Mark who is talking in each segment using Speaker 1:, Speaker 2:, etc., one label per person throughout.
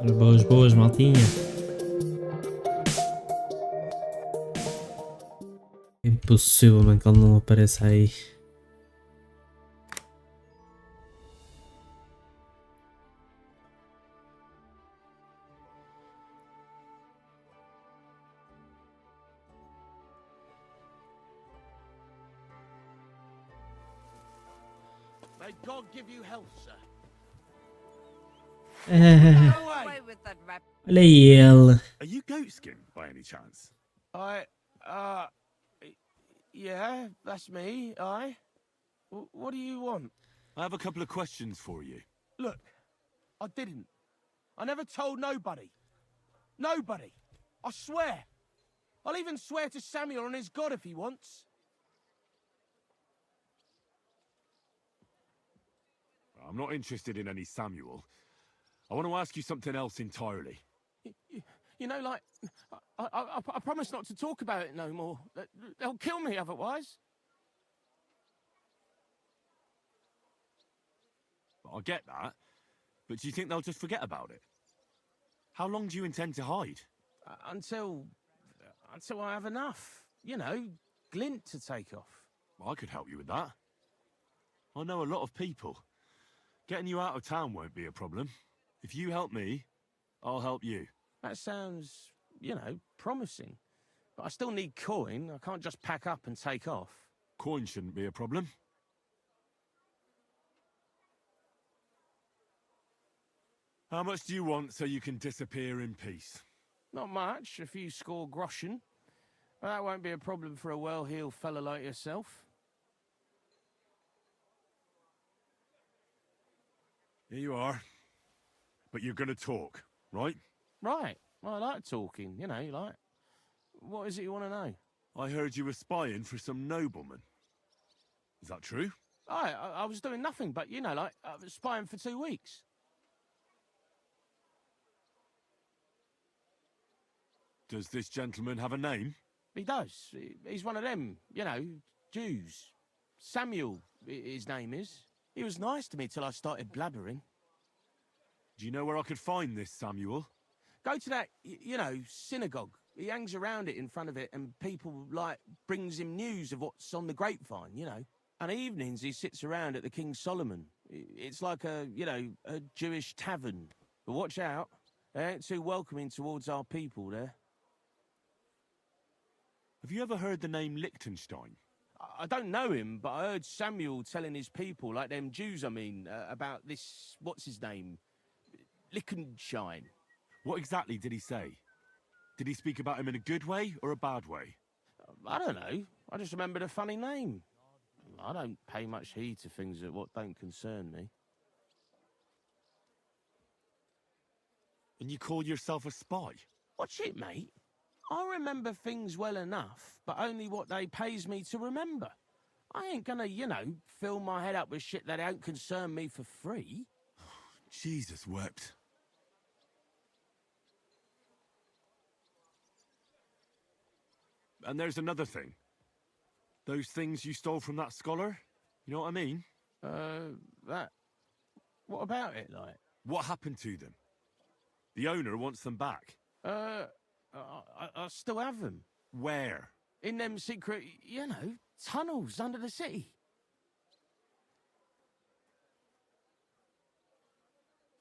Speaker 1: Boas, boas, maltinha. Impossível, mano, que ele não apareça aí.
Speaker 2: May God give you health, sir.
Speaker 3: Away with that rap.
Speaker 1: Olha ele.
Speaker 4: Are you goatskin by any chance?
Speaker 2: Yeah, that's me, What do you want?
Speaker 4: I have a couple of questions for you.
Speaker 2: Look, I didn't. I never told nobody. Nobody. I swear. I'll even swear to Samuel and his God if he wants.
Speaker 4: I'm not interested in any Samuel. I want to ask you something else entirely.
Speaker 2: You know, like, I promise not to talk about it no more. They'll kill me otherwise.
Speaker 4: I get that, but do you think they'll just forget about it? How long do you intend to hide?
Speaker 2: Until I have enough. You know, glint to take off.
Speaker 4: I could help you with that. I know a lot of people. Getting you out of town won't be a problem. If you help me, I'll help you.
Speaker 2: That sounds, promising. But I still need coin. I can't just pack up and take off.
Speaker 4: Coin shouldn't be a problem. How much do you want so you can disappear in peace?
Speaker 2: Not much, a few score groschen. But that won't be a problem for a well-heeled fella like yourself.
Speaker 4: Here you are. But you're gonna talk, right?
Speaker 2: Right. Well, I like talking, What is it you want to know?
Speaker 4: I heard you were spying for some nobleman. Is that true?
Speaker 2: I was doing nothing but, I was spying for 2 weeks.
Speaker 4: Does this gentleman have a name?
Speaker 2: He does. He's one of them, Jews. Samuel, his name is. He was nice to me till I started blabbering.
Speaker 4: Do you know where I could find this Samuel?
Speaker 2: Go to that, synagogue. He hangs around it in front of it and people, brings him news of what's on the grapevine, And evenings he sits around at the King Solomon. It's like a Jewish tavern. But watch out. They ain't too welcoming towards our people there.
Speaker 4: Have you ever heard the name Liechtenstein?
Speaker 2: I don't know him, but I heard Samuel telling his people, like them Jews, about this, what's his name? Liechtenstein.
Speaker 4: What exactly did he say? Did he speak about him in a good way or a bad way?
Speaker 2: I don't know. I just remembered a funny name. I don't pay much heed to things that what don't concern me.
Speaker 4: And you call yourself a spy?
Speaker 2: Watch it, mate. I remember things well enough, but only what they pays me to remember. I ain't gonna, fill my head up with shit that don't concern me for free.
Speaker 4: Jesus wept. And there's another thing. Those things you stole from that scholar? You know what I mean?
Speaker 2: That... What about it, like?
Speaker 4: What happened to them? The owner wants them back.
Speaker 2: I still have them.
Speaker 4: Where?
Speaker 2: In them secret, tunnels under the city.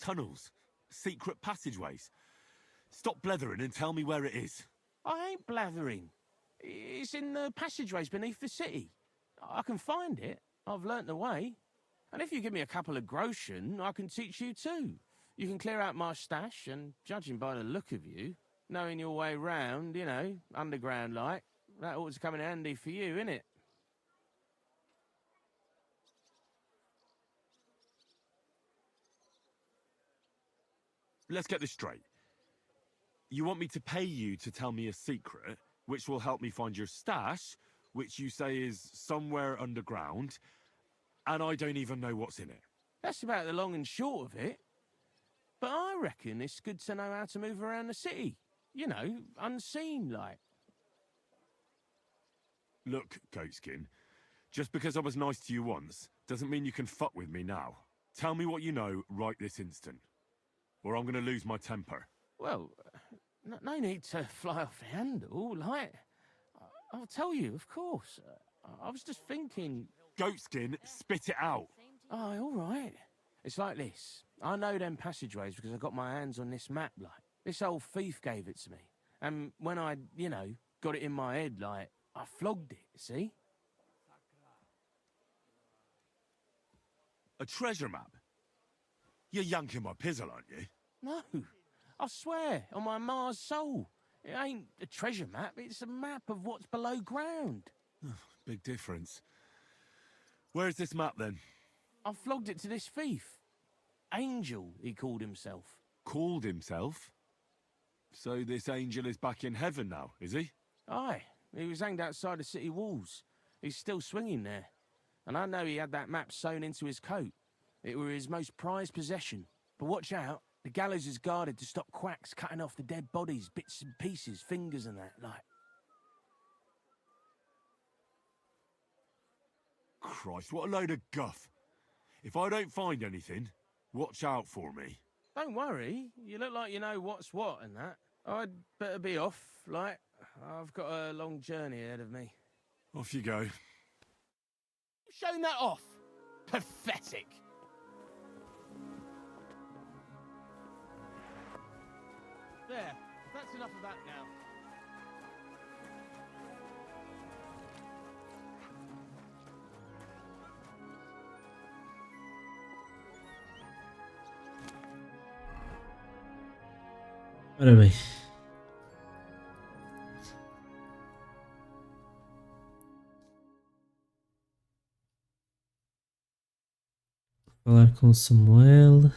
Speaker 4: Tunnels? Secret passageways? Stop blethering and tell me where it is.
Speaker 2: I ain't blathering. It's in the passageways beneath the city. I can find it. I've learnt the way. And if you give me a couple of groschen, I can teach you too. You can clear out my stash, and judging by the look of you, knowing your way round, underground like, that ought to come in handy for you, innit?
Speaker 4: Let's get this straight. You want me to pay you to tell me a secret, which will help me find your stash, which you say is somewhere underground, and I don't even know what's in it.
Speaker 2: That's about the long and short of it. But I reckon it's good to know how to move around the city. Unseen, like.
Speaker 4: Look, Goatskin, just because I was nice to you once, doesn't mean you can fuck with me now. Tell me what you know right this instant. or I'm going to lose my temper.
Speaker 2: Well, no need to fly off the handle, like... I'll tell you, of course. I was just thinking...
Speaker 4: Goatskin, spit it out.
Speaker 2: Oh, all right. It's like this. I know them passageways because I got my hands on this map, like. This old thief gave it to me. And when I, got it in my head, like, I flogged it, see?
Speaker 4: A treasure map? You're yanking my pizzle, aren't you?
Speaker 2: No. I swear, on my Mars soul. It ain't a treasure map, it's a map of what's below ground.
Speaker 4: Big difference. Where's this map, then?
Speaker 2: I flogged it to this thief. Angel, he called himself.
Speaker 4: Called himself? So this angel is back in heaven now, is he?
Speaker 2: Aye, he was hanged outside the city walls. He's still swinging there. And I know he had that map sewn into his coat. It were his most prized possession. But watch out, the gallows is guarded to stop quacks cutting off the dead bodies, bits and pieces, fingers and that, like.
Speaker 4: Christ, what a load of guff. If I don't find anything, watch out for me.
Speaker 2: Don't worry, you look like you know what's what and that. I'd better be off, like. I've got a long journey ahead of me.
Speaker 4: Off you go.
Speaker 2: You've shown that off. Pathetic. There, that's enough of that now.
Speaker 1: Ora bem. Falar com Samuel.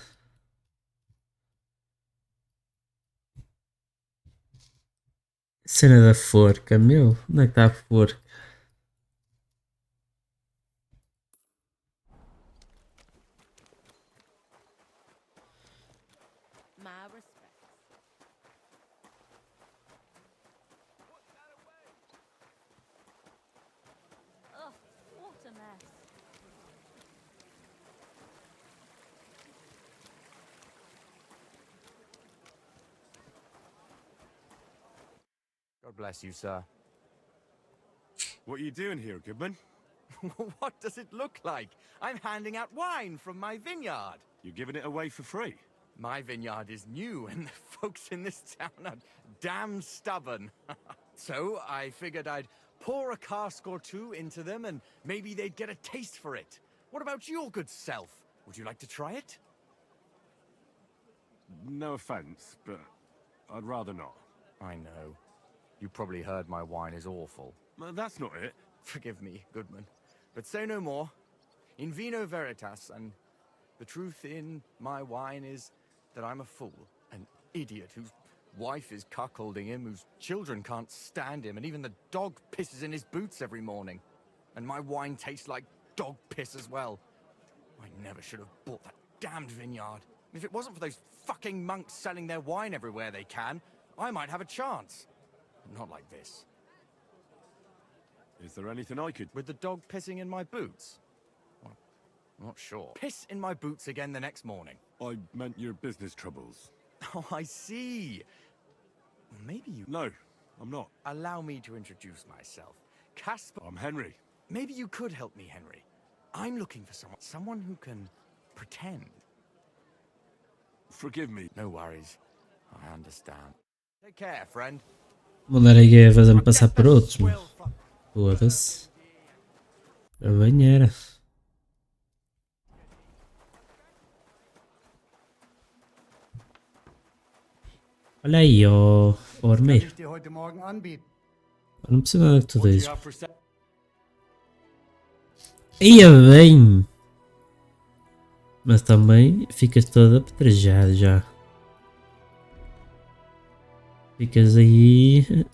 Speaker 1: Cena da forca, meu. Onde é que está a forca?
Speaker 3: My respects. Ugh, what a mess.
Speaker 5: God bless you, sir.
Speaker 4: What are you doing here, Goodman?
Speaker 5: What does it look like? I'm handing out wine from my vineyard.
Speaker 4: You're giving it away for free?
Speaker 5: My vineyard is new, and the folks in this town are damn stubborn. So I figured I'd pour a cask or two into them, and maybe they'd get a taste for it. What about your good self? Would you like to try it?
Speaker 4: No offense, but I'd rather not.
Speaker 5: I know. You probably heard my wine is awful.
Speaker 4: Well, that's not it.
Speaker 5: Forgive me, Goodman, but say no more. In vino veritas, and the truth in my wine is that I'm a fool, an idiot whose wife is cuckolding him, whose children can't stand him, and even the dog pisses in his boots every morning. And my wine tastes like dog piss as well. I never should have bought that damned vineyard. If it wasn't for those fucking monks selling their wine everywhere they can, I might have a chance. Not like this.
Speaker 4: Is there anything I could...
Speaker 5: With the dog pissing in my boots? Well, I'm not sure. Piss in my boots again the next morning.
Speaker 4: I meant your business troubles.
Speaker 5: Oh, I see. Well, maybe you...
Speaker 4: No, I'm not.
Speaker 5: Allow me to introduce myself. Casper...
Speaker 4: I'm Henry.
Speaker 5: Maybe you could help me, Henry. I'm looking for someone who can pretend.
Speaker 4: Forgive me.
Speaker 5: No worries. I understand. Take care, friend.
Speaker 1: Vou dar aqui a fazer-me passar por outros, meu. Foda-se. A banheira. Olha aí, ó Armeiro. Não precisa nada que tu dizes. Ia bem. Mas também ficas toda apedrejada já. Ficas aí.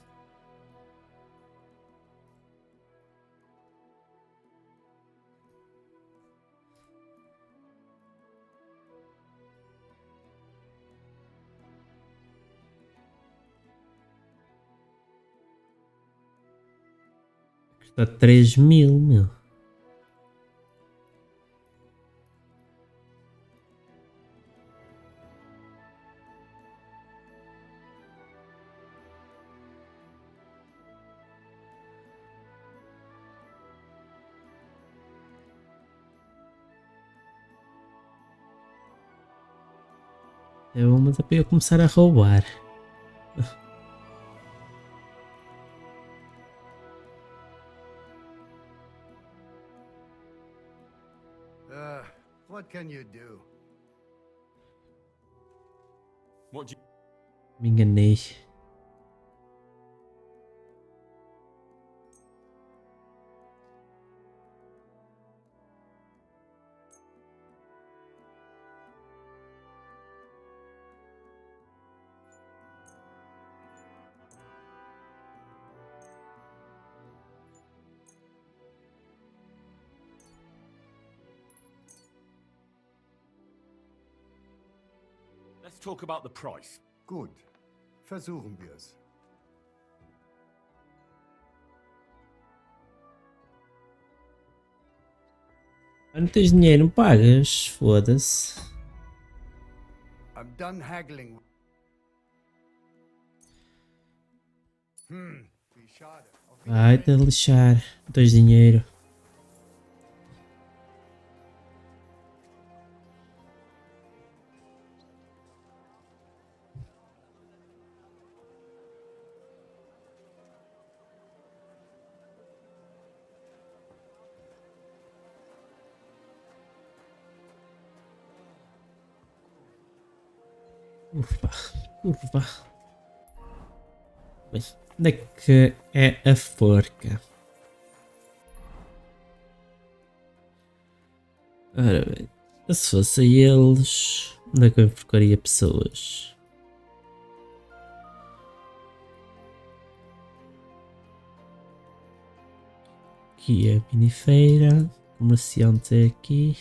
Speaker 1: Custa 3.000, meu. É uma dá para eu começar a roubar.
Speaker 6: What can you do?
Speaker 4: What do you...
Speaker 1: Me enganei.
Speaker 4: Let's talk about the price.
Speaker 6: Gut, versuchen wir's.
Speaker 1: Não tens dinheiro, não pagas. Foda-se.
Speaker 6: I'm done haggling. Wie schade. Auf
Speaker 1: Vai-te a lixar. Não tens dinheiro. Ufa, ufa. Bem, onde é que é a forca? Ora bem, se fosse a eles, onde é que eu enforcaria pessoas? Aqui é a pinifeira, comerciante é aqui.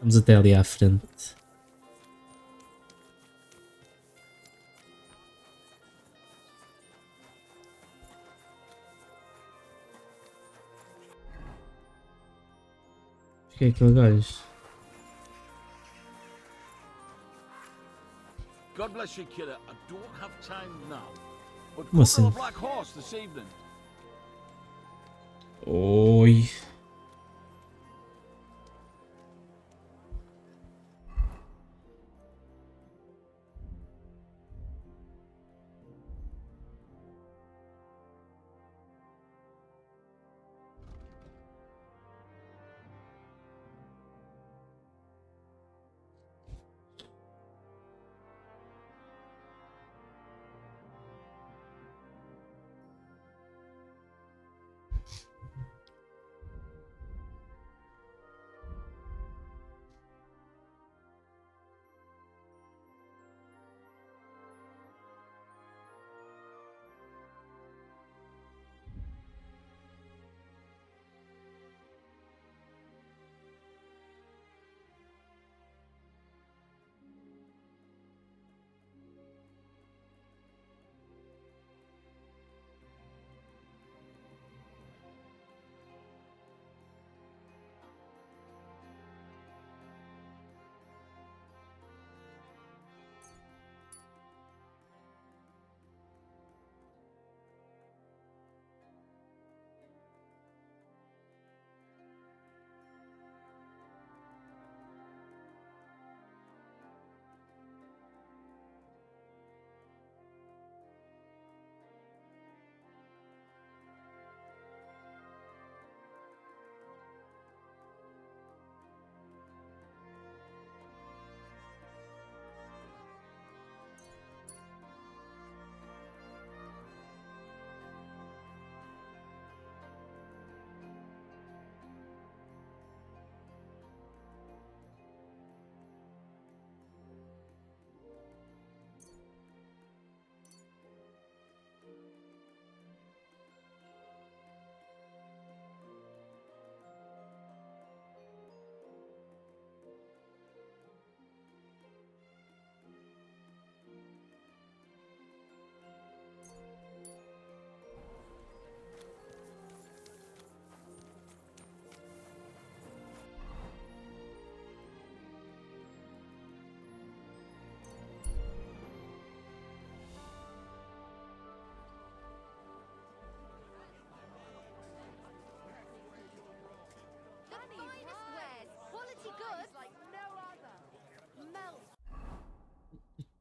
Speaker 1: Vamos até ali à frente. O que é aquele gajo?
Speaker 7: God bless you, kidder. I don't have time now. But
Speaker 1: Como
Speaker 7: go to
Speaker 1: assim?
Speaker 7: the Black Horse this evening.
Speaker 1: Oi.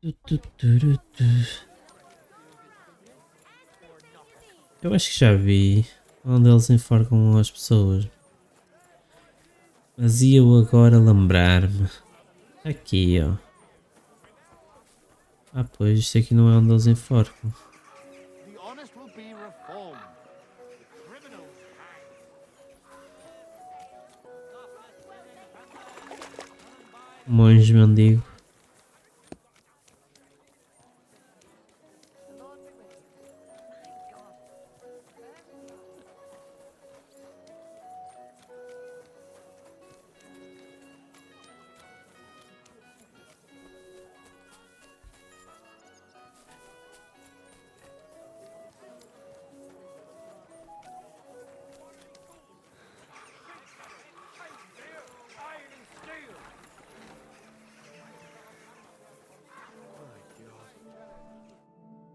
Speaker 1: Eu acho que já vi onde eles enforcam as pessoas. Mas ia eu agora lembrar-me. Aqui, ó. Ah, pois, isto aqui não é onde eles enforcam.
Speaker 7: The honest will be reformed. Criminals
Speaker 1: Monge mendigo.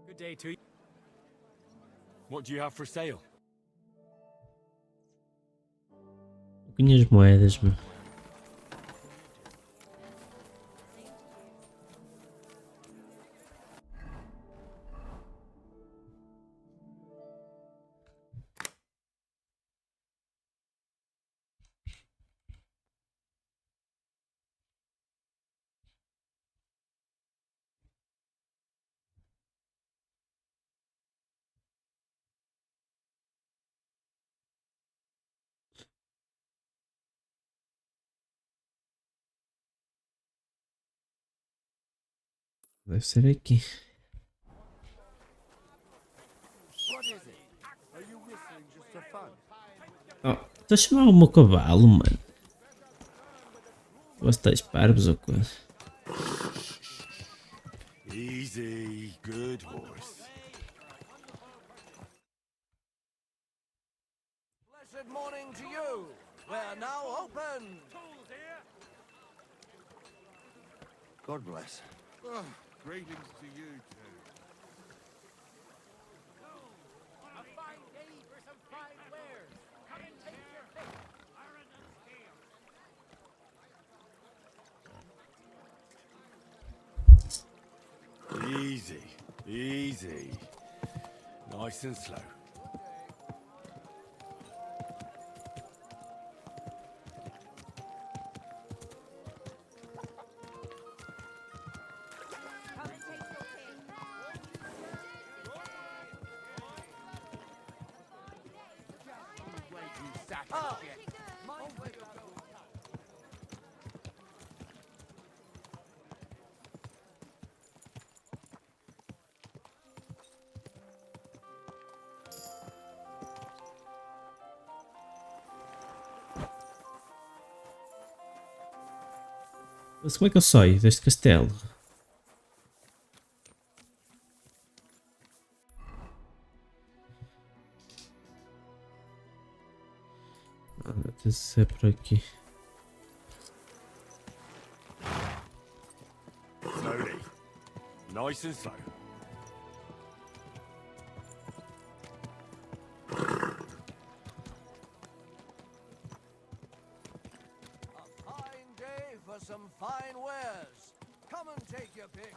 Speaker 5: Good day to you.
Speaker 4: What do you have for sale?
Speaker 1: Pouquinhas moedas, meu. Deve ser aqui.
Speaker 7: What is it? Are you whistling just for fun?
Speaker 1: Oh, estou a chamar o meu cavalo, mano. Vocês parvos ou coisa?
Speaker 4: Easy, good horse.
Speaker 5: Blessed morning to you. We're now open. God bless.
Speaker 7: Oh, greetings to you too.
Speaker 5: A fine day for some fine wares. Come and take your pick.
Speaker 4: Easy, easy. Nice and slow.
Speaker 3: Come and take your pick.
Speaker 7: Wait, you sack
Speaker 5: Oh.
Speaker 7: of shit.
Speaker 5: Mind where you're going.
Speaker 1: Mas como é que eu saio deste castelo? Deve ser por aqui.
Speaker 4: Slowly. Nice and slow.
Speaker 5: A fine day for some fine wares. Come and take your pick.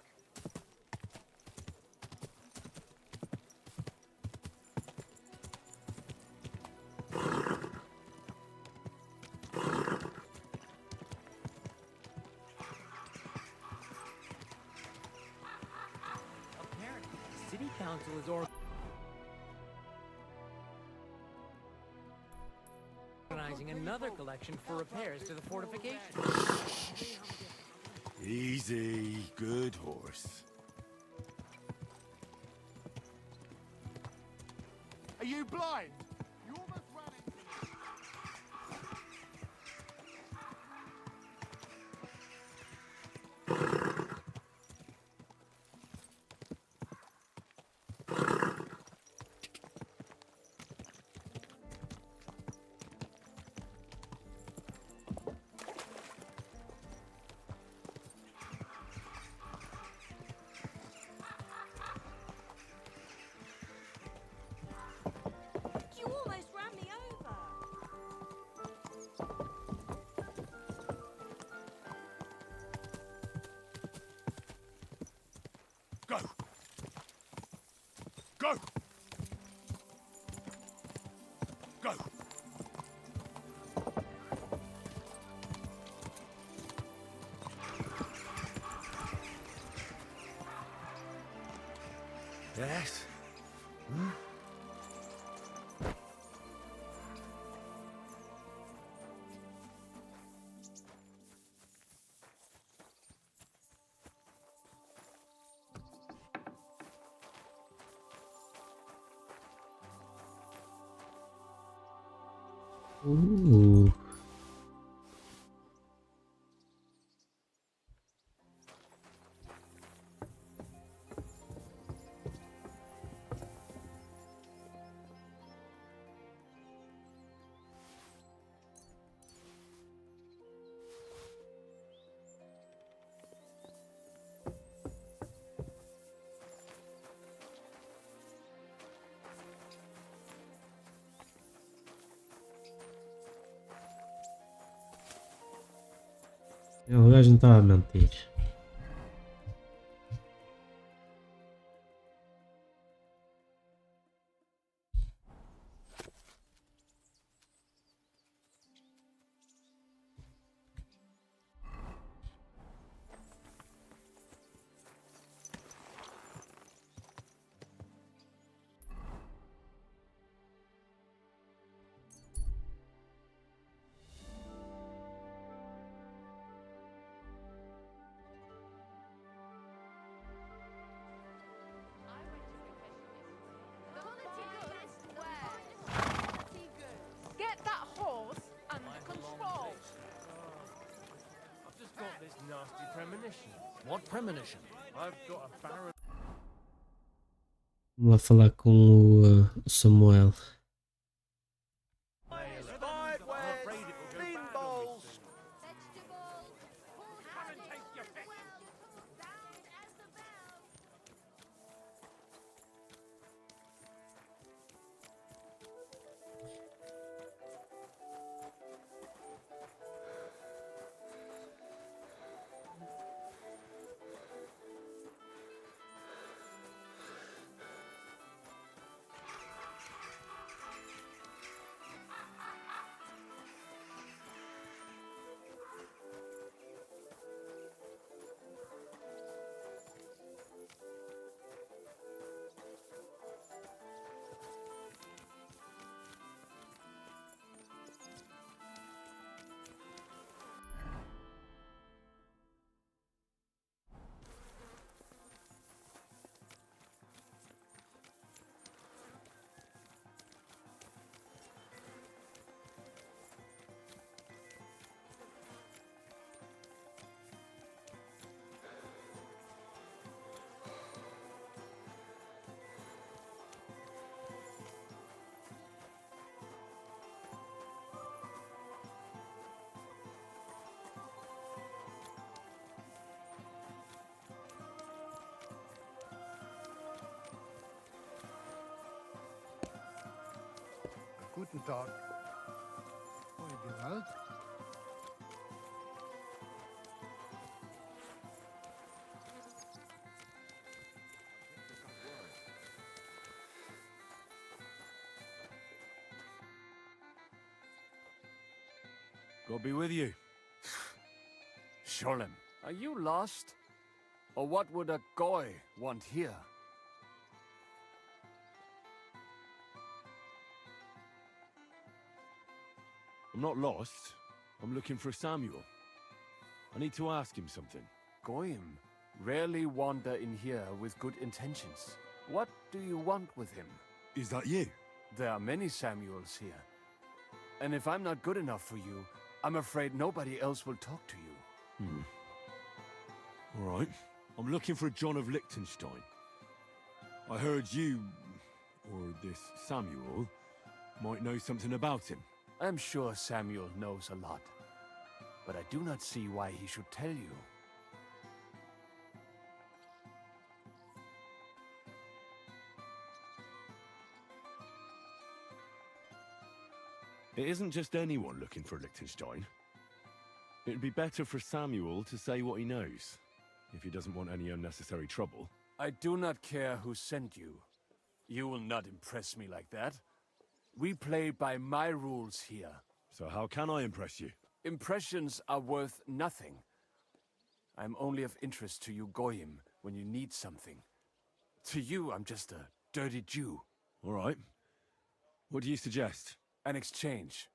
Speaker 8: Apparently, the city council is organizing another collection for repairs to the fortification.
Speaker 4: Easy, good horse.
Speaker 7: Are you blind? You almost ran into me.
Speaker 3: You
Speaker 4: Go! Go! Yes.
Speaker 1: Uh. O gajo não estava a mentir.
Speaker 3: Get that horse under control.
Speaker 8: I've just got this nasty premonition.
Speaker 5: What premonition?
Speaker 8: I've got a barren.
Speaker 1: Vamos lá falar com o Samuel.
Speaker 5: Bean bowls.
Speaker 3: Vegetables. Come and take your pick. Down as the bell.
Speaker 6: Guten Tag. Eure Gewalt?
Speaker 4: God be with you.
Speaker 5: Sholem, are you lost? Or what would a goy want here?
Speaker 4: I'm not lost. I'm looking for Samuel. I need to ask him something.
Speaker 5: Goyim rarely wander in here with good intentions. What do you want with him?
Speaker 4: Is that you?
Speaker 5: There are many Samuels here. And if I'm not good enough for you, I'm afraid nobody else will talk to you.
Speaker 4: All right. I'm looking for John of Liechtenstein. I heard you, or this Samuel, might know something about him.
Speaker 5: I'm sure Samuel knows a lot. But I do not see why he should tell you.
Speaker 4: It isn't just anyone looking for Liechtenstein. It'd be better for Samuel to say what he knows, if he doesn't want any unnecessary trouble.
Speaker 5: I do not care who sent you.
Speaker 9: You will not impress me like that. We play by my rules here.
Speaker 4: So how can I impress you?
Speaker 9: Impressions are worth nothing. I'm only of interest to you Goyim when you need something. To you, I'm just a dirty Jew.
Speaker 4: All right. What do you suggest?
Speaker 9: An exchange.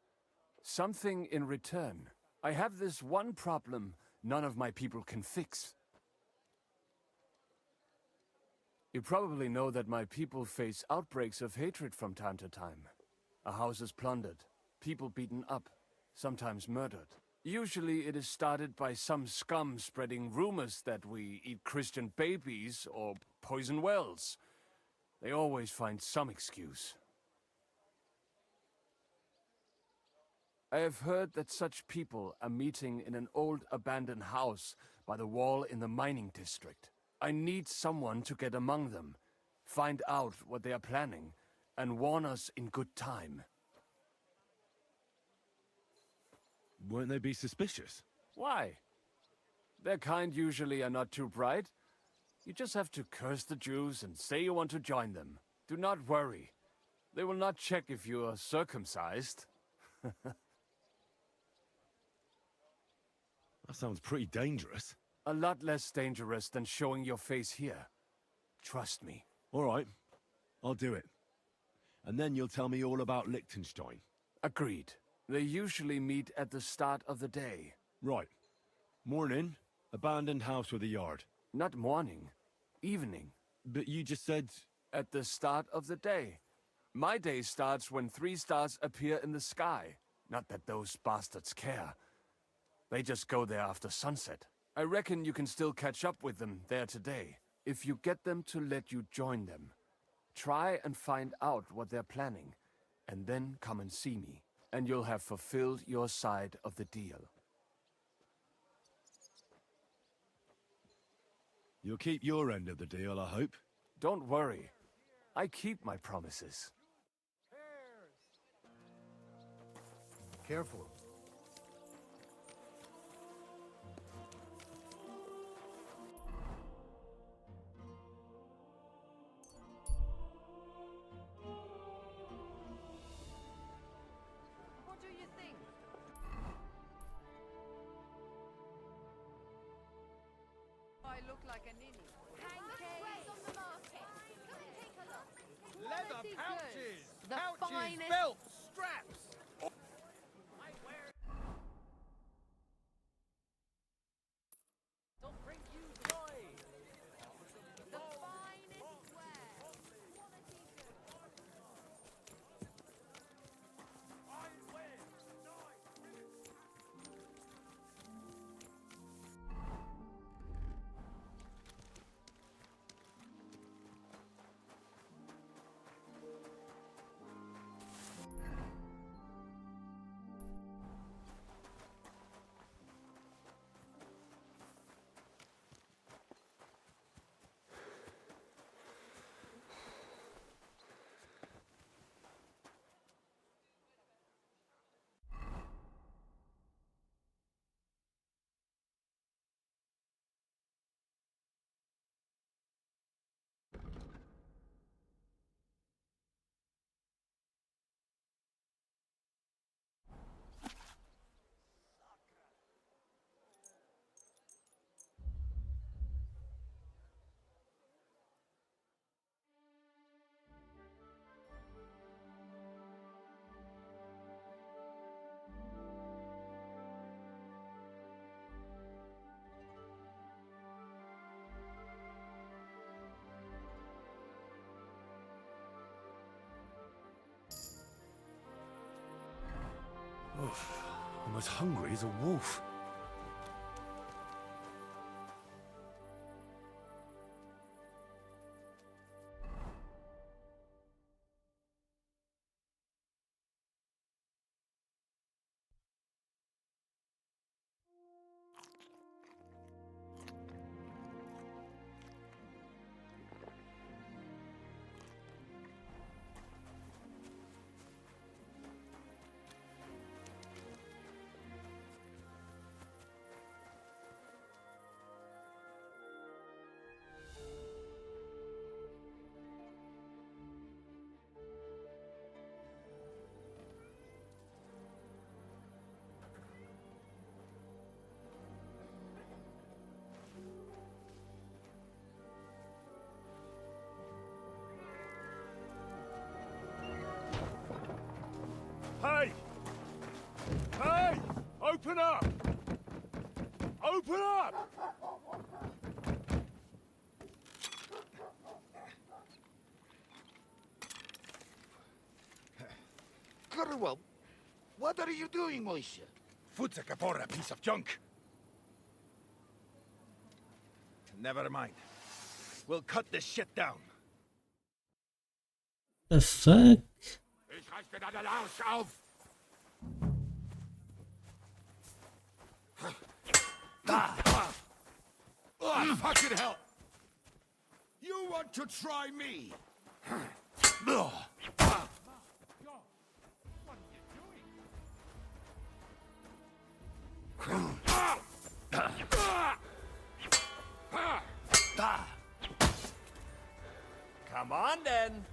Speaker 9: Something in return. I have this one problem none of my people can fix. You probably know that my people face outbreaks of hatred from time to time. A house is plundered, people beaten up, sometimes murdered. Usually it is started by some scum spreading rumors that we eat Christian babies or poison wells. They always find some excuse. I have heard that such people are meeting in an old abandoned house by the wall in the mining district. I need someone to get among them, find out what they are planning, and warn us in good time.
Speaker 4: Won't they be suspicious?
Speaker 9: Why? Their kind usually are not too bright. You just have to curse the Jews and say you want to join them. Do not worry. They will not check if you are circumcised.
Speaker 4: That sounds pretty dangerous.
Speaker 9: A lot less dangerous than showing your face here. Trust me.
Speaker 4: All right. I'll do it. And then you'll tell me all about Liechtenstein.
Speaker 9: Agreed. They usually meet at the start of the day.
Speaker 4: Right. Morning, abandoned house with a yard.
Speaker 9: Not morning. Evening.
Speaker 4: But you just said...
Speaker 9: At the start of the day. My day starts when 3 stars appear in the sky. Not that those bastards care. They just go there after sunset. I reckon you can still catch up with them there today, if you get them to let you join them. Try and find out what they're planning, and then come and see me, and you'll have fulfilled your side of the deal.
Speaker 4: You'll keep your end of the deal, I hope.
Speaker 9: Don't worry. I keep my promises.
Speaker 6: Careful.
Speaker 3: What do you think? I look like a ninny. Pancakes on the market. Come and take a look.
Speaker 7: Leather
Speaker 3: Quality
Speaker 7: pouches,
Speaker 3: goods. The
Speaker 7: pouches,
Speaker 3: finest.
Speaker 7: belts, straps.
Speaker 8: They'll bring you joy.
Speaker 3: The finest wear. Quality goods.
Speaker 4: Oof. I'm as hungry as a wolf. Open up! Open up!
Speaker 7: Curwell, what are you doing, Moisha?
Speaker 10: Foot's a capora, piece of junk. Never mind. We'll cut this shit down.
Speaker 1: The fuck?
Speaker 10: Ich reiß dir deinen Arsch auf! Oh, fucking hell! You want to try me?
Speaker 9: Come on then.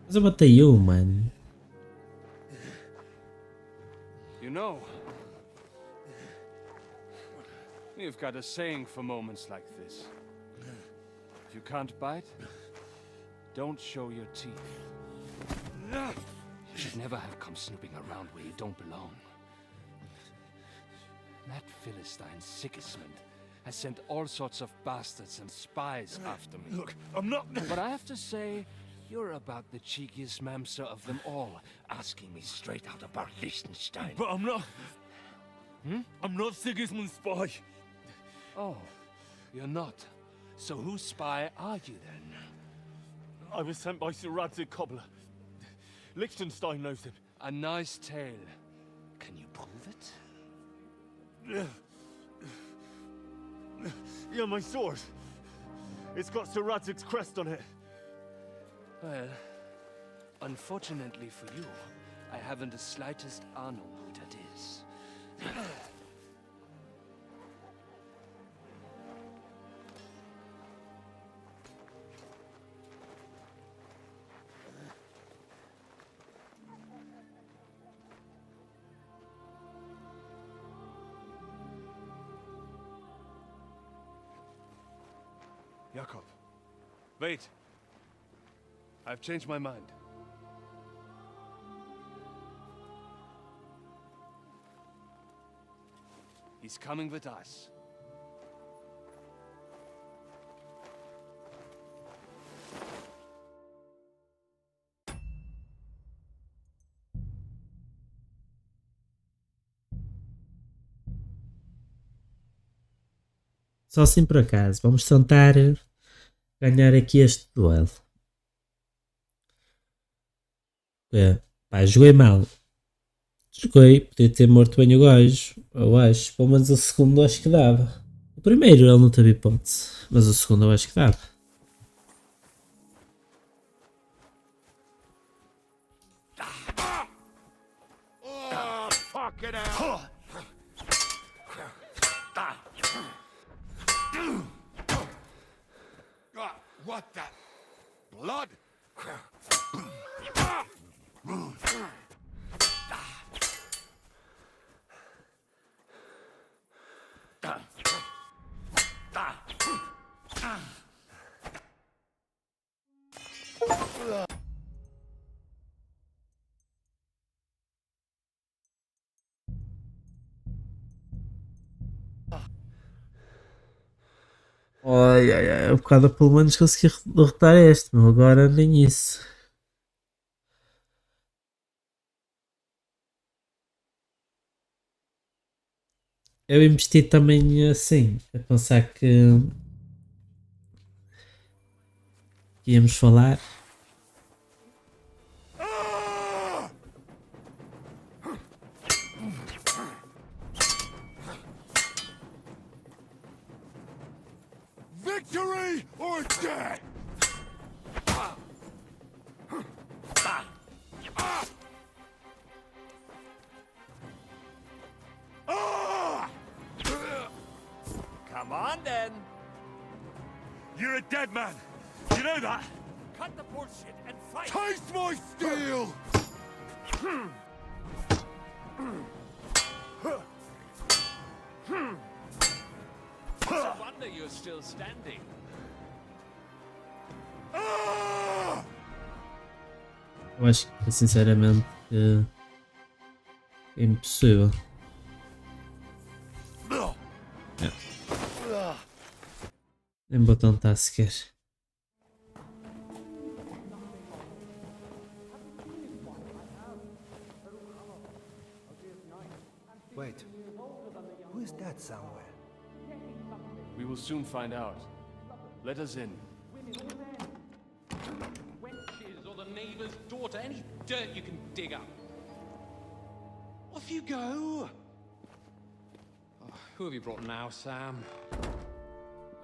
Speaker 1: Mas eu matei um, mano.
Speaker 9: You know, you've got a saying for moments like this. If you can't bite, don't show your teeth. You should never have come snooping around where you don't belong. That Philistine Sigismund has sent all sorts of bastards and spies after me.
Speaker 4: Look, I'm not...
Speaker 9: But I have to say, you're about the cheekiest mamser of them all, asking me straight out about Liechtenstein.
Speaker 4: But I'm not... I'm not Sigismund's spy.
Speaker 9: Oh, you're not. So whose spy are you then?
Speaker 4: I was sent by Sir Radzig Cobbler. Liechtenstein knows him.
Speaker 9: A nice tale. Can you prove it?
Speaker 4: Yeah, my sword. It's got Sir Radzig's crest on it.
Speaker 9: Well, unfortunately for you, I haven't the slightest ahnung who that is. Jakob, wait. I've changed my mind. He's coming with us.
Speaker 1: Só assim por acaso. Vamos tentar ganhar aqui este duelo. Pá, joguei mal. Joguei, podia ter morto bem o gajo. Eu acho. Pelo menos o segundo eu acho que dava. O primeiro ele não teve hipótese. Mas o segundo eu acho que dava.
Speaker 10: Oh, fuck it out! What the? Blood?
Speaker 1: Ai, ai, ai, um bocado pelo menos consegui derrotar este, mas agora nem isso. Eu investi também assim, a pensar que íamos falar.
Speaker 10: Victory or death?
Speaker 9: Come on then.
Speaker 4: You're a dead man. You know that?
Speaker 9: Cut the bullshit and fight.
Speaker 10: Taste my steel!
Speaker 9: wonder you're still standing.
Speaker 1: Eu acho que, sinceramente, é impossível. Nem vou tentar sequer.
Speaker 11: Wait, who is that somewhere?
Speaker 9: We will soon find out. Let us in.
Speaker 12: Wenches or the neighbour's daughter, any dirt you can dig up. Off you go! Oh, who have you brought now, Sam?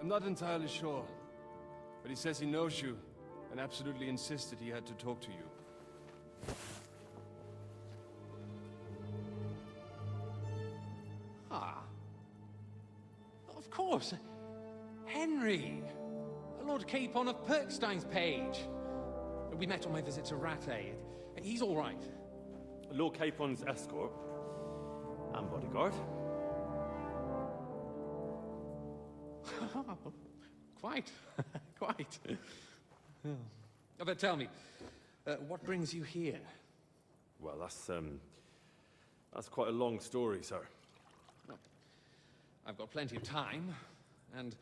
Speaker 9: I'm not entirely sure, but he says he knows you and absolutely insisted he had to talk to you.
Speaker 12: Ah. Of course. Henry. Lord Capon of Perkstein's page. We met on my visit to Rattay. He's all right.
Speaker 4: Lord Capon's escort and bodyguard.
Speaker 12: Quite. Quite. But tell me, what brings you here?
Speaker 4: Well, that's quite a long story, sir.
Speaker 12: Well, I've got plenty of time, and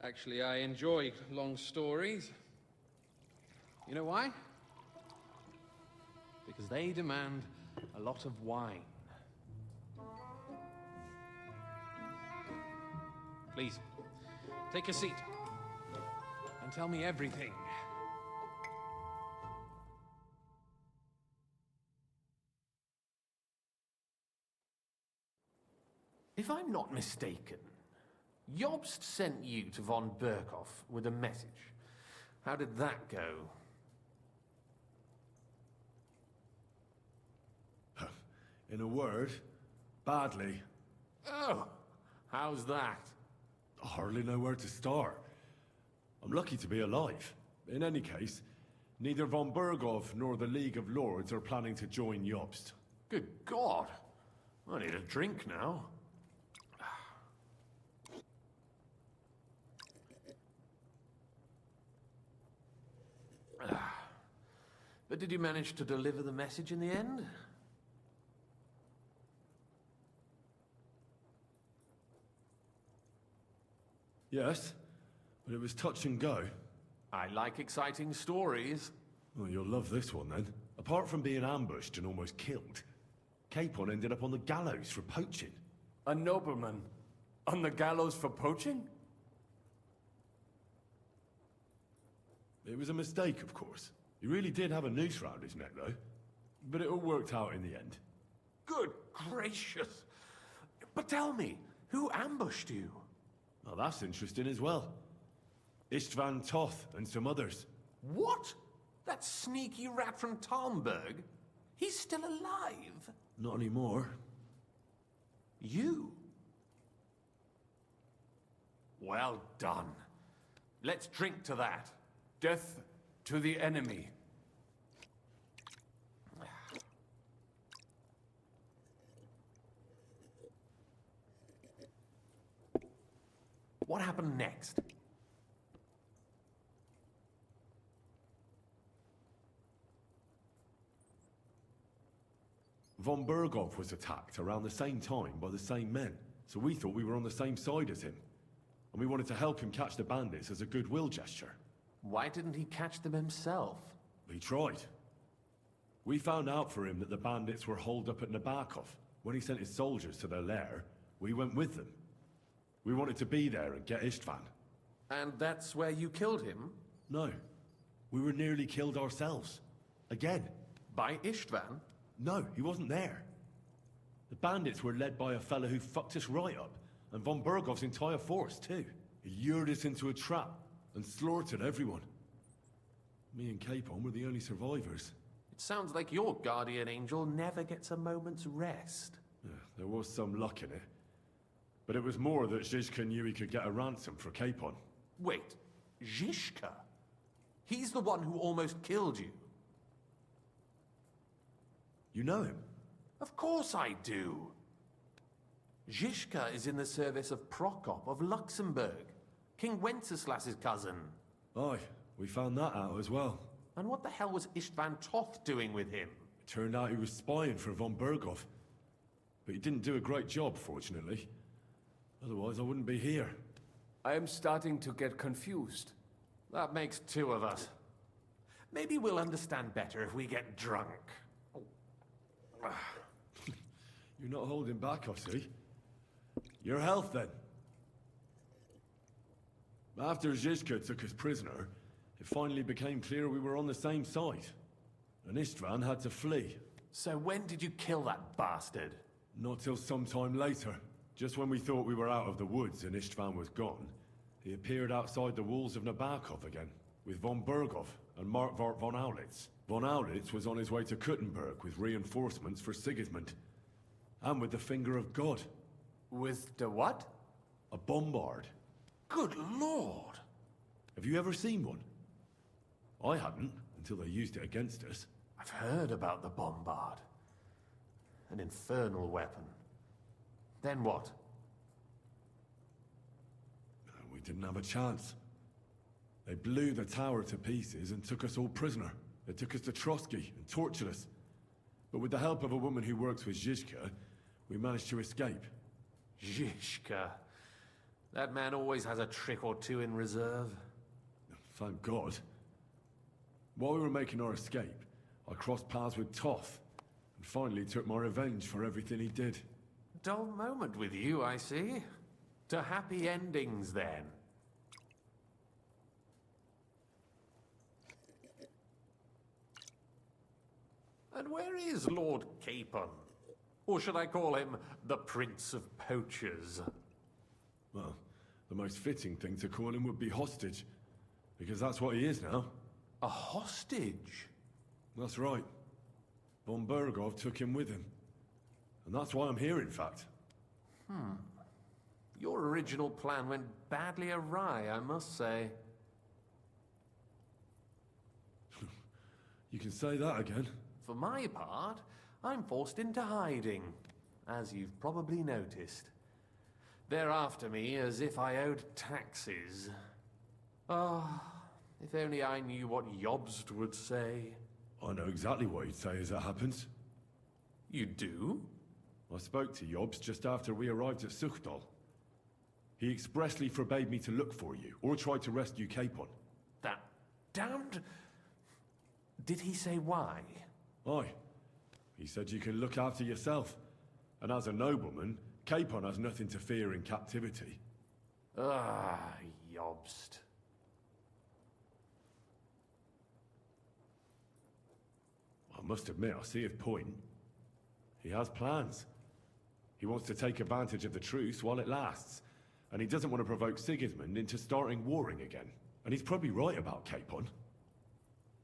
Speaker 12: actually I enjoy long stories. You know why? Because they demand a lot of wine. Please, take a seat and tell me everything.
Speaker 13: If I'm not mistaken, Jobst sent you to von Berkhoff with a message. How did that go?
Speaker 10: In a word, badly.
Speaker 13: Oh, how's that?
Speaker 10: I hardly know where to start. I'm lucky to be alive. In any case, neither von Berghoff nor the League of Lords are planning to join Jobst.
Speaker 13: Good God. I need a drink now. But did you manage to deliver the message in the end?
Speaker 10: Yes, but it was touch and go.
Speaker 13: I like exciting stories.
Speaker 10: Well, you'll love this one then. Apart from being ambushed and almost killed, Capon ended up on the gallows for poaching.
Speaker 13: A nobleman on the gallows for poaching?
Speaker 10: It was a mistake, of course. He really did have a noose round his neck, though. But it all worked out in the end.
Speaker 13: Good gracious. But tell me, who ambushed you?
Speaker 10: Well, that's interesting as well. Istvan Toth and some others.
Speaker 13: What? That sneaky rat from Talmberg? He's still alive?
Speaker 10: Not anymore.
Speaker 13: You? Well done. Let's drink to that.
Speaker 9: Death to the enemy.
Speaker 13: What happened next?
Speaker 10: Von Berghoff was attacked around the same time by the same men, so we thought we were on the same side as him. And we wanted to help him catch the bandits as a goodwill gesture.
Speaker 13: Why didn't he catch them himself?
Speaker 10: He tried. We found out for him that the bandits were holed up at Nabokov. When he sent his soldiers to their lair, we went with them. We wanted to be there and get Istvan.
Speaker 13: And that's where you killed him?
Speaker 10: No. We were nearly killed ourselves. Again.
Speaker 13: By Istvan?
Speaker 10: No, he wasn't there. The bandits were led by a fellow who fucked us right up, and von Berghoff's entire force, too. He lured us into a trap and slaughtered everyone. Me and Capon were the only survivors.
Speaker 13: It sounds like your guardian angel never gets a moment's rest.
Speaker 10: Yeah, there was some luck in it. But it was more that Zizka knew he could get a ransom for Capon.
Speaker 13: Wait, Zizka? He's the one who almost killed you.
Speaker 10: You know him?
Speaker 13: Of course I do. Zizka is in the service of Prokop of Luxembourg. King Wenceslas's cousin.
Speaker 10: Aye, we found that out as well.
Speaker 13: And what the hell was Istvan Toth doing with him?
Speaker 10: It turned out he was spying for von Berghoff. But he didn't do a great job, fortunately. Otherwise, I wouldn't be here.
Speaker 9: I am starting to get confused.
Speaker 13: That makes two of us. Maybe we'll understand better if we get drunk.
Speaker 10: You're not holding back, I see. Your health, then. After Zizka took us prisoner, it finally became clear we were on the same side. And Istvan had to flee.
Speaker 13: So when did you kill that bastard?
Speaker 10: Not till some time later. Just when we thought we were out of the woods and Istvan was gone, he appeared outside the walls of Nabokov again, with von Berghoff and Markvart von Aulitz. Von Aulitz was on his way to Kuttenberg with reinforcements for Sigismund. And with the finger of God.
Speaker 13: With the what?
Speaker 10: A bombard.
Speaker 13: Good lord!
Speaker 10: Have you ever seen one? I hadn't, until they used it against us.
Speaker 13: I've heard about the bombard. An infernal weapon. Then what?
Speaker 10: We didn't have a chance. They blew the tower to pieces and took us all prisoner. They took us to Trotsky and tortured us. But with the help of a woman who works with Zizka, we managed to escape.
Speaker 13: Zizka. That man always has a trick or two in reserve.
Speaker 10: Thank God. While we were making our escape, I crossed paths with Toth, and finally took my revenge for everything he did.
Speaker 13: Dull moment with you, I see. To happy endings, then. And where is Lord Capon? Or should I call him the Prince of Poachers?
Speaker 10: Well, the most fitting thing to call him would be hostage, because that's what he is now.
Speaker 13: A hostage?
Speaker 10: That's right. Von Berghoff took him with him. And that's why I'm here, in fact.
Speaker 13: Your original plan went badly awry, I must say.
Speaker 10: You can say that again.
Speaker 13: For my part, I'm forced into hiding, as you've probably noticed. They're after me as if I owed taxes. Ah, if only I knew what Jobst would say.
Speaker 10: I know exactly what he'd say as it happens.
Speaker 13: You do?
Speaker 10: I spoke to Jobst just after we arrived at Suchdal. He expressly forbade me to look for you, or try to rescue Capon.
Speaker 13: That damned... Did he say why?
Speaker 10: Aye. He said you can look after yourself. And as a nobleman, Capon has nothing to fear in captivity.
Speaker 13: Ah, Jobst.
Speaker 10: I must admit, I see his point. He has plans. He wants to take advantage of the truce while it lasts. And he doesn't want to provoke Sigismund into starting warring again. And he's probably right about Capon.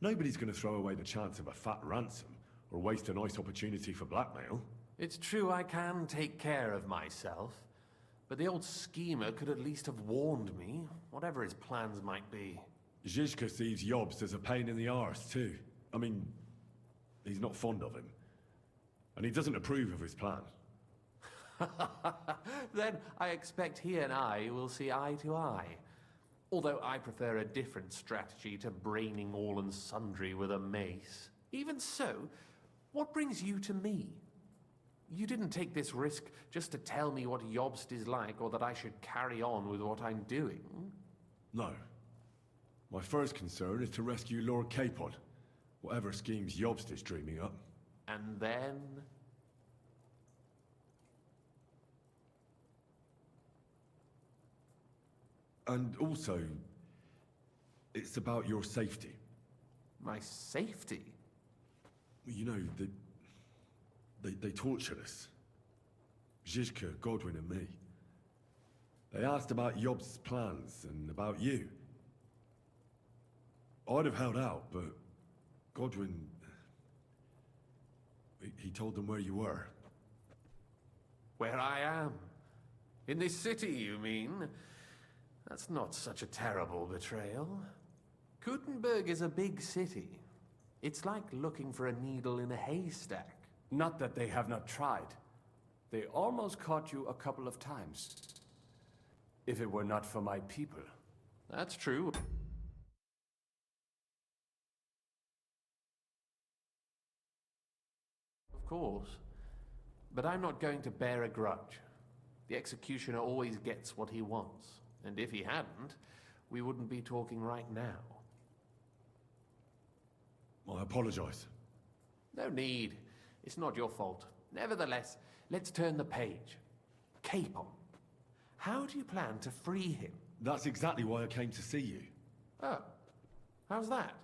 Speaker 10: Nobody's going to throw away the chance of a fat ransom, or waste a nice opportunity for blackmail.
Speaker 13: It's true I can take care of myself, but the old schemer could at least have warned me, whatever his plans might be.
Speaker 10: Zizka sees Jobst as a pain in the arse, too. I mean, he's not fond of him. And he doesn't approve of his plan.
Speaker 13: Then I expect he and I will see eye to eye. Although I prefer a different strategy to braining all and sundry with a mace. Even so, what brings you to me? You didn't take this risk just to tell me what Jobst is like, or that I should carry on with what I'm doing.
Speaker 10: No. My first concern is to rescue Lord Capon, whatever schemes Jobst is dreaming up.
Speaker 13: And then...
Speaker 10: And also, it's about your safety.
Speaker 13: My safety?
Speaker 10: You know, they tortured us. Zizka, Godwin and me. They asked about Jobst's plans and about you. I'd have held out, but Godwin... He told them where you were.
Speaker 13: Where I am? In this city, you mean? That's not such a terrible betrayal. Kuttenberg is a big city. It's like looking for a needle in a haystack.
Speaker 9: Not that they have not tried. They almost caught you a couple of times. If it were not for my people,
Speaker 13: That's true. Of course. But I'm not going to bear a grudge. The executioner always gets what he wants. And if he hadn't, we wouldn't be talking right now.
Speaker 10: I apologize.
Speaker 13: No need. It's not your fault. Nevertheless, let's turn the page. Capon. How do you plan to free him?
Speaker 10: That's exactly why I came to see you.
Speaker 13: Oh. How's that?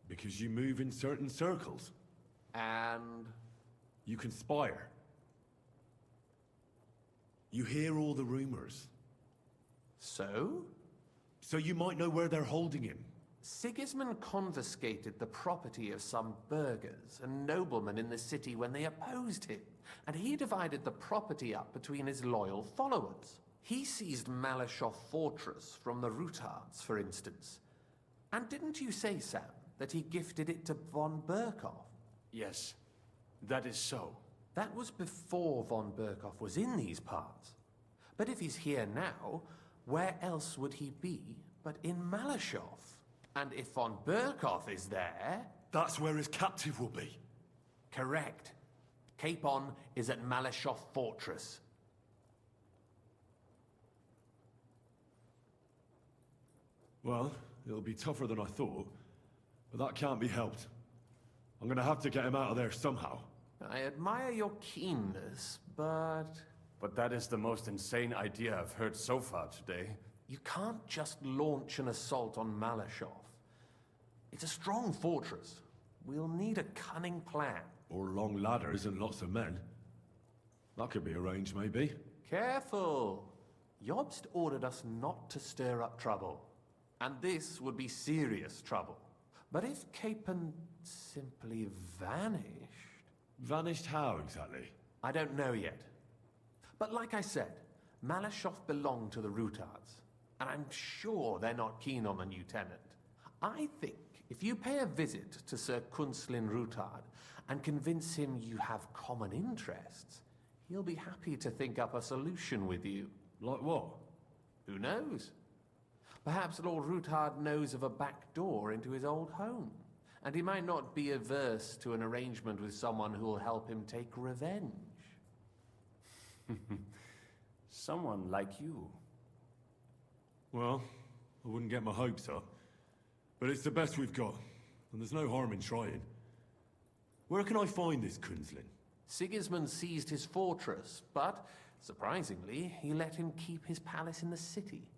Speaker 10: Because you move in certain circles.
Speaker 13: And?
Speaker 10: You conspire. You hear all the rumors.
Speaker 13: So?
Speaker 10: So you might know where they're holding him.
Speaker 13: Sigismund confiscated the property of some burghers and noblemen in the city when they opposed him, and he divided the property up between his loyal followers. He seized Malashov Fortress from the Rutards, for instance. And didn't you say, Sam, that he gifted it to von Berkhoff?
Speaker 9: Yes, that is so.
Speaker 13: That was before von Berkhoff was in these parts. But if he's here now, where else would he be but in Malashov? And if von Berkhoff is there...
Speaker 10: That's where his captive will be.
Speaker 13: Correct. Capon is at Malashov Fortress.
Speaker 10: Well, it'll be tougher than I thought, but that can't be helped. I'm gonna have to get him out of there somehow.
Speaker 13: I admire your keenness, but...
Speaker 9: But that is the most insane idea I've heard so far today.
Speaker 13: You can't just launch an assault on Malashov. It's a strong fortress. We'll need a cunning plan.
Speaker 10: Or long ladders and lots of men. That could be arranged, maybe.
Speaker 13: Careful! Jobst ordered us not to stir up trouble. And this would be serious trouble. But if Capon simply vanished...
Speaker 10: Vanished how, exactly?
Speaker 13: I don't know yet. But like I said, Malashov belonged to the Rutards. And I'm sure they're not keen on the new tenant. I think if you pay a visit to Sir Kunslin Rutard and convince him you have common interests, he'll be happy to think up a solution with you.
Speaker 10: Like what?
Speaker 13: Who knows? Perhaps Lord Rutard knows of a back door into his old home, and he might not be averse to an arrangement with someone who'll help him take revenge.
Speaker 9: Someone like you.
Speaker 10: Well, I wouldn't get my hopes up. But it's the best we've got, and there's no harm in trying. Where can I find this Kunslin?
Speaker 13: Sigismund seized his fortress, but, surprisingly, he let him keep his palace in the city.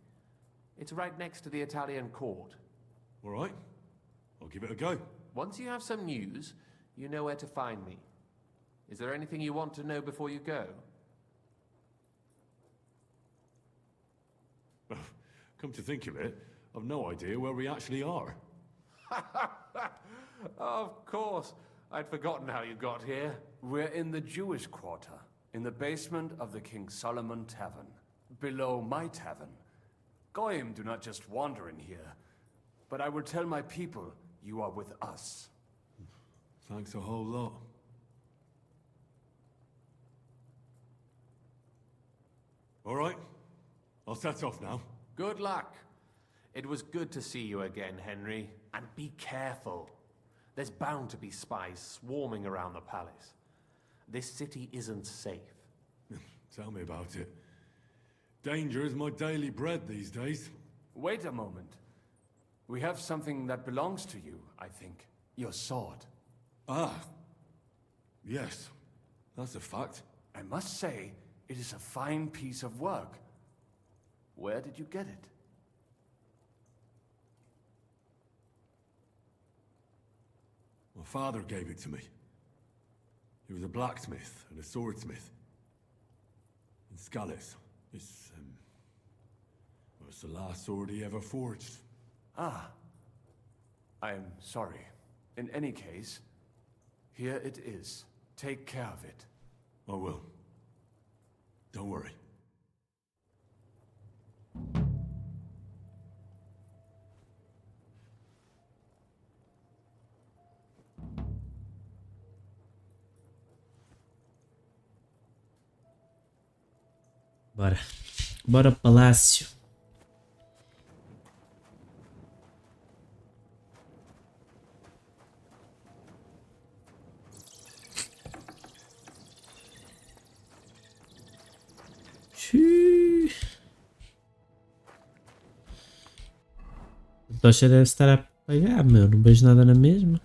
Speaker 13: It's right next to the Italian court.
Speaker 10: All right. I'll give it a go.
Speaker 13: Once you have some news, you know where to find me. Is there anything you want to know before you go?
Speaker 10: Come to think of it, I've no idea where we actually are.
Speaker 13: Of course. I'd forgotten how you got here.
Speaker 9: We're in the Jewish quarter, in the basement of the King Solomon Tavern, below my tavern. Goyim do not just wander in here, but I will tell my people you are with us.
Speaker 10: Thanks a whole lot. All right, I'll set off now.
Speaker 13: Good luck. It was good to see you again, Henry. And be careful. There's bound to be spies swarming around the palace. This city isn't safe.
Speaker 10: Tell me about it. Danger is my daily bread these days.
Speaker 9: Wait a moment. We have something that belongs to you, I think. Your sword.
Speaker 10: Ah. Yes. That's a fact.
Speaker 9: I must say, it is a fine piece of work. Where did you get it?
Speaker 10: My father gave it to me. He was a blacksmith and a swordsmith. In Skalitz. It's the last sword he ever forged.
Speaker 9: Ah. I am sorry. In any case, here it is. Take care of it.
Speaker 10: I will. Don't worry.
Speaker 1: Bora. Bora palácio. Xiii. A tocha deve estar a apagar, meu. Não vejo nada na mesma.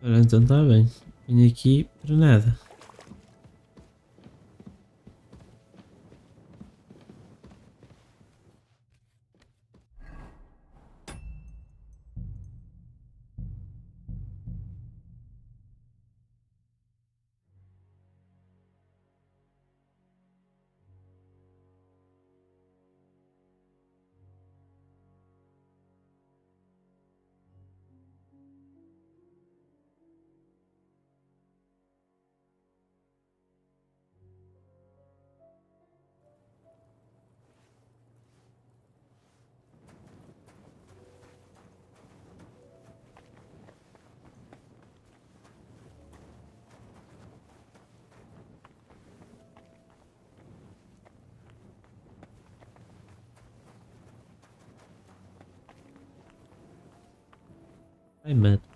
Speaker 1: Ora, então está bem. Venho aqui para nada. Ai, mano.